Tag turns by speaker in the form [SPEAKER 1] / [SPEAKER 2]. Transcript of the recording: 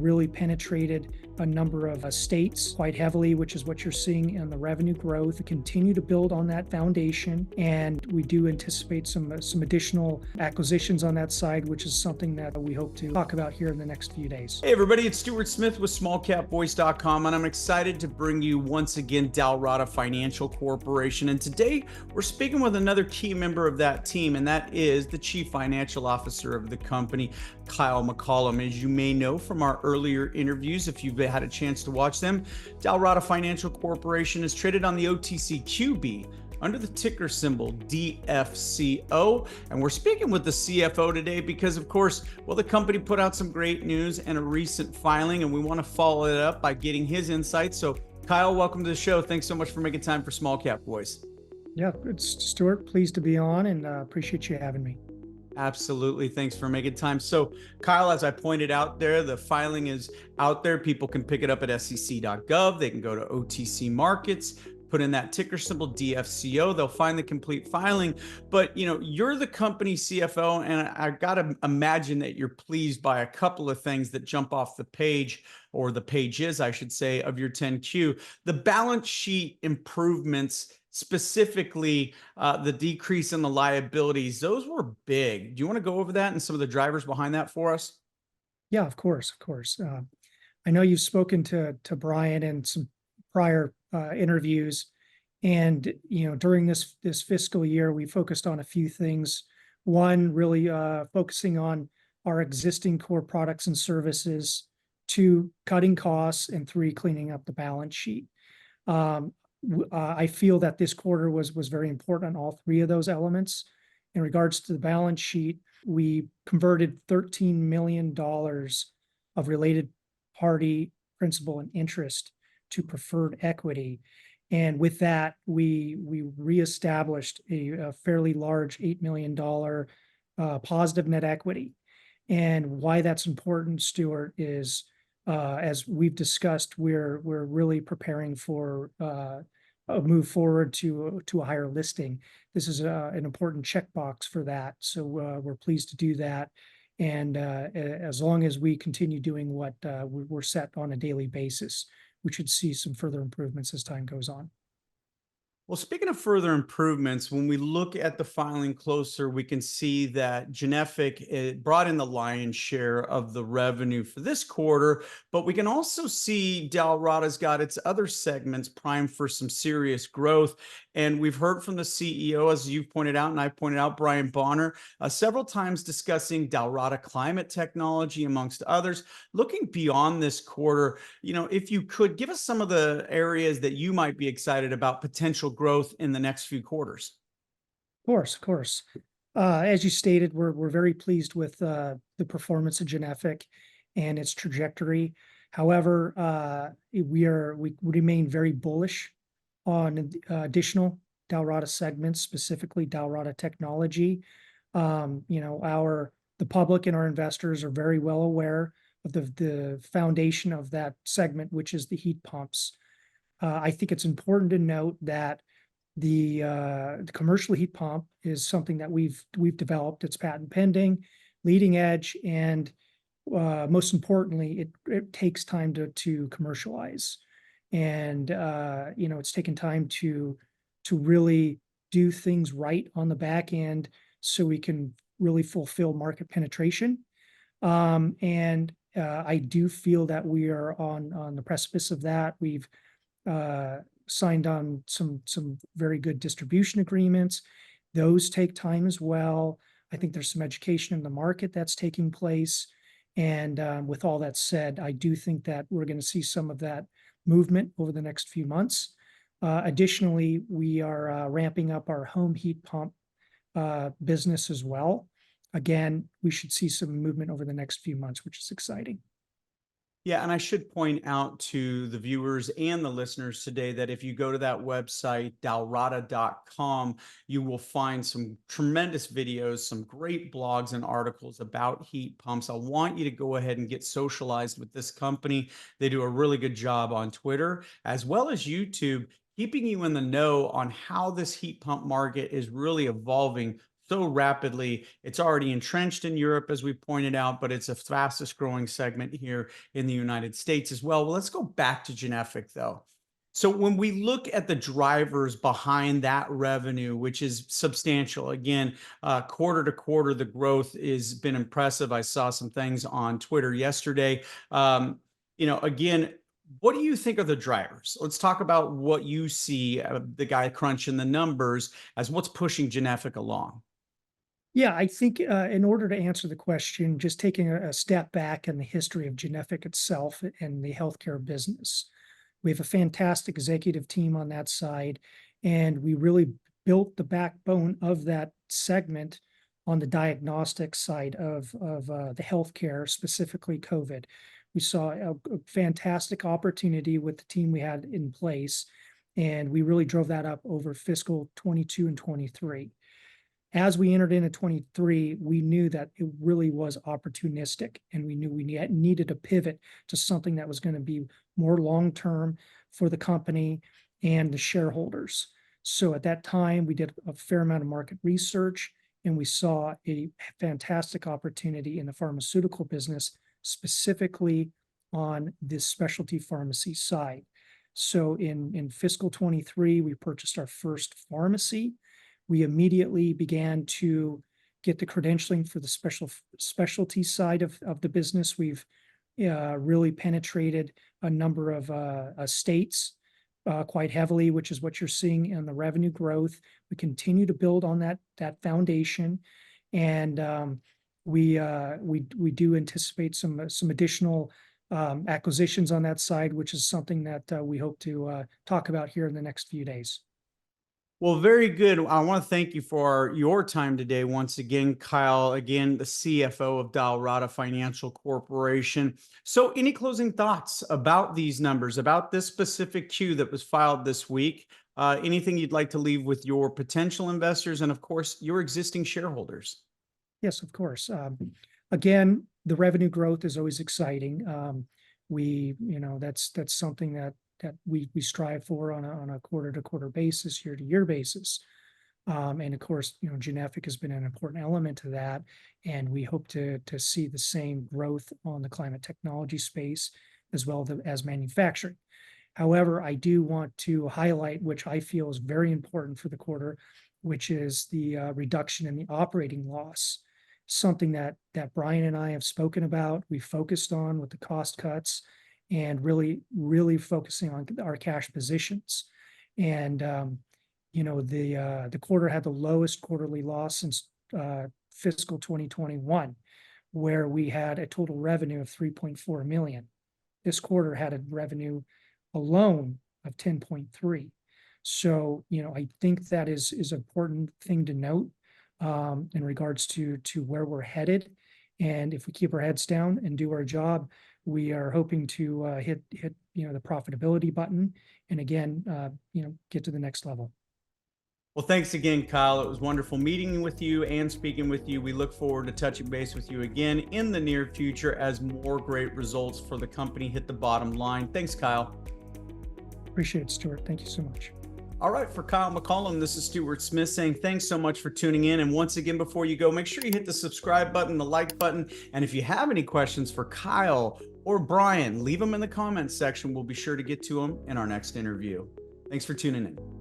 [SPEAKER 1] really penetrated a number of states quite heavily, which is what you're seeing in the revenue growth. We continue to build on that foundation, and we do anticipate some additional acquisitions on that side, which is something that we hope to talk about here in the next few days.
[SPEAKER 2] Hey everybody, it's Stuart Smith with smallcapvoice.com, and I'm excited to bring you once again Dalrada Financial Corporation. And today we're speaking with another key member of that team, and that is the Chief Financial Officer of the company, Kyle McCollum. As you may know from our earlier interviews, if you've had a chance to watch them, Dalrada Financial Corporation is traded on the OTCQB under the ticker symbol DFCO. And we're speaking with the CFO today because, of course, well, the company put out some great news and a recent filing, and we want to follow it up by getting his insights. So Kyle, welcome to the show. Thanks so much for making time for Small Cap Voice.
[SPEAKER 1] Yeah, it's Stuart. Pleased to be on, and appreciate you having me.
[SPEAKER 2] Absolutely. Thanks for making time. So Kyle, as I pointed out there, the filing is out there. People can pick it up at sec.gov. They can go to OTC Markets, put in that ticker symbol DFCO. They'll find the complete filing. But you're the company CFO, and I got to imagine that you're pleased by a couple of things that jump off the page, or the pages, I should say, of your 10Q. The balance sheet improvements, specifically the decrease in the liabilities, those were big. Do you want to go over that and some of the drivers behind that for us?
[SPEAKER 1] Yeah, of course. I know you've spoken to Brian in some prior interviews, and during this fiscal year, we focused on a few things. One, really focusing on our existing core products and services. Two, cutting costs, and three, cleaning up the balance sheet. I feel that this quarter was very important on all three of those elements. In regards to the balance sheet, we converted $13 million of related party principal and interest to preferred equity. And with that, we reestablished a fairly large $8 million positive net equity. And why that's important, Stuart, is as we've discussed, we're really preparing for a move forward to a higher listing. This is an important checkbox for that. So we're pleased to do that. And as long as we continue doing what we're set on a daily basis, we should see some further improvements as time goes on.
[SPEAKER 2] Well, speaking of further improvements, when we look at the filing closer, we can see that Genfic brought in the lion's share of the revenue for this quarter, but we can also see Dalrada's got its other segments primed for some serious growth. And we've heard from the CEO, as you've pointed out, and I pointed out, Brian Bonner, several times discussing Dalrada climate technology, amongst others. Looking beyond this quarter, if you could give us some of the areas that you might be excited about potential growth in the next few quarters.
[SPEAKER 1] Of course. As you stated, we're very pleased with the performance of Genfic and its trajectory. However, we remain very bullish on additional Dalrada segments, specifically Dalrada technology. The public and our investors are very well aware of the foundation of that segment, which is the heat pumps. I think it's important to note that the commercial heat pump is something that we've developed. It's patent pending, leading edge, and most importantly, it takes time to commercialize. And it's taken time to really do things right on the back end so we can really fulfill market penetration. And I do feel that we are on the precipice of that. We've signed on some very good distribution agreements. Those take time as well. I think there's some education in the market that's taking place. And with all that said, I do think that we're going to see some of that movement over the next few months. Additionally, we are ramping up our home heat pump business as well. Again, we should see some movement over the next few months, which is exciting.
[SPEAKER 2] Yeah, and I should point out to the viewers and the listeners today that if you go to that website, dalrada.com, you will find some tremendous videos, some great blogs and articles about heat pumps. I want you to go ahead and get socialized with this company. They do a really good job on Twitter as well as YouTube, keeping you in the know on how this heat pump market is really evolving so rapidly. It's already entrenched in Europe, as we pointed out, but it's the fastest growing segment here in the United States as well. Well, let's go back to Genfic though. So when we look at the drivers behind that revenue, which is substantial, again, quarter to quarter, the growth has been impressive. I saw some things on Twitter yesterday. Again, what do you think are the drivers? Let's talk about what you see, the guy crunching the numbers, as what's pushing Genfic along.
[SPEAKER 1] Yeah, I think in order to answer the question, just taking a step back in the history of Genfic itself and the healthcare business. We have a fantastic executive team on that side, and we really built the backbone of that segment on the diagnostic side of the healthcare, specifically COVID. We saw a fantastic opportunity with the team we had in place, and we really drove that up over fiscal 22 and 23. As we entered into 23, we knew that it really was opportunistic, and we knew we needed to pivot to something that was going to be more long-term for the company and the shareholders. So at that time, we did a fair amount of market research, and we saw a fantastic opportunity in the pharmaceutical business, specifically on this specialty pharmacy side. So in fiscal 23, we purchased our first pharmacy. We immediately began to get the credentialing for the specialty side of the business. We've really penetrated a number of states quite heavily, which is what you're seeing in the revenue growth. We continue to build on that foundation, and we do anticipate some additional acquisitions on that side, which is something that we hope to talk about here in the next few days.
[SPEAKER 2] Well, very good. I want to thank you for your time today. Once again, Kyle, again, the CFO of Dalrada Financial Corporation. So any closing thoughts about these numbers, about this specific Q that was filed this week? Anything you'd like to leave with your potential investors and, of course, your existing shareholders?
[SPEAKER 1] Yes, of course. Again, the revenue growth is always exciting. That's something that we strive for on a quarter to quarter basis, year to year basis. And of course, Genfic has been an important element to that. And we hope to see the same growth on the climate technology space as well as manufacturing. However, I do want to highlight, which I feel is very important for the quarter, which is the reduction in the operating loss, something that Brian and I have spoken about. We focused on with the cost cuts and really focusing on our cash positions. And the quarter had the lowest quarterly loss since fiscal 2021, where we had a total revenue of 3.4 million. This quarter had a revenue alone of 10.3. So, I think that is an important thing to note in regards to where we're headed. And if we keep our heads down and do our job, we are hoping to hit the profitability button and again get to the next level.
[SPEAKER 2] Well, thanks again, Kyle. It was wonderful meeting with you and speaking with you. We look forward to touching base with you again in the near future as more great results for the company hit the bottom line. Thanks, Kyle.
[SPEAKER 1] Appreciate it, Stuart. Thank you so much.
[SPEAKER 2] All right, for Kyle McCollum, this is Stuart Smith saying thanks so much for tuning in. And once again, before you go, make sure you hit the subscribe button, the like button. And if you have any questions for Kyle or Brian, leave them in the comments section. We'll be sure to get to them in our next interview. Thanks for tuning in.